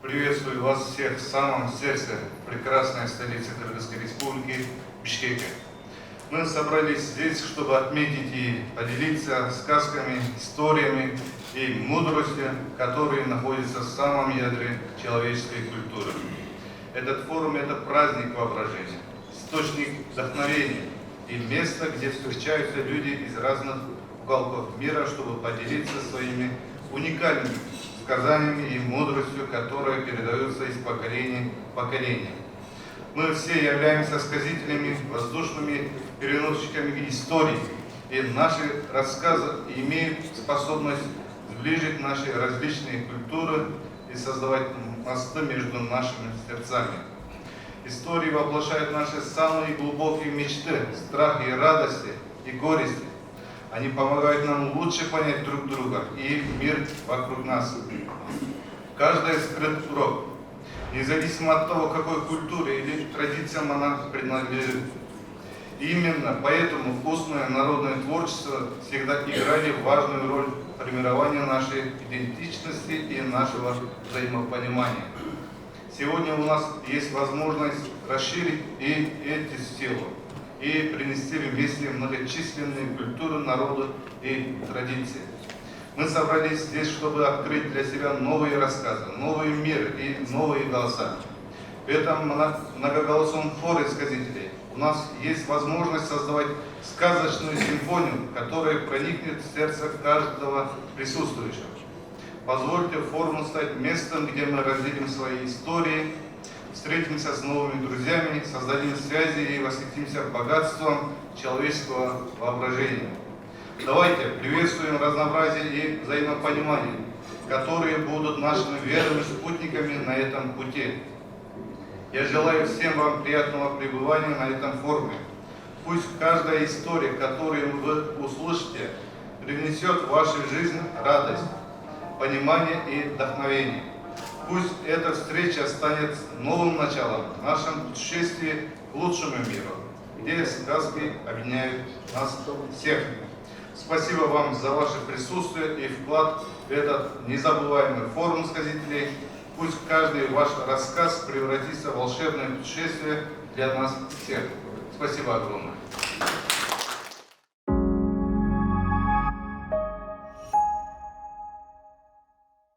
Приветствую вас всех в самом сердце прекрасной столицы Кыргызской Республики Бишкеке. Мы собрались здесь, чтобы отметить и поделиться сказками, историями и мудростью, которые находятся в самом ядре человеческой культуры. Этот форум – это праздник воображения, источник вдохновения и место, где встречаются люди из разных уголков мира, чтобы поделиться своими уникальными сказаниями и мудростью, которые передаются из поколения в поколение. Мы все являемся сказителями, воздушными переносчиками историй, и наши рассказы имеют способность сближить наши различные культуры и создавать мосты между нашими сердцами. Истории воплощают наши самые глубокие мечты, страхи и радости, и горести. Они помогают нам лучше понять друг друга и мир вокруг нас. Каждый скрыт урок, независимо от того, какой культуре или традициям она принадлежит. Именно поэтому устное народное творчество всегда играли важную роль в формировании нашей идентичности и нашего взаимопонимания. Сегодня у нас есть возможность расширить и эти силы и принести вместе многочисленные культуры, народы и традиции. Мы собрались здесь, чтобы открыть для себя новые рассказы, новые миры и новые голоса. В этом многоголосом хоре сказителей у нас есть возможность создавать сказочную симфонию, которая проникнет в сердце каждого присутствующего. Позвольте форуму стать местом, где мы разделим свои истории, встретимся с новыми друзьями, создадим связи и восхитимся богатством человеческого воображения. Давайте приветствуем разнообразие и взаимопонимание, которые будут нашими верными спутниками на этом пути. Я желаю всем вам приятного пребывания на этом форуме. Пусть каждая история, которую вы услышите, привнесет в вашу жизнь радость, понимание и вдохновение. Пусть эта встреча станет новым началом в нашем путешествии к лучшему миру, где сказки объединяют нас всех. Спасибо вам за ваше присутствие и вклад в этот незабываемый форум сказителей. Пусть каждый ваш рассказ превратится в волшебное путешествие для нас всех. Спасибо огромное.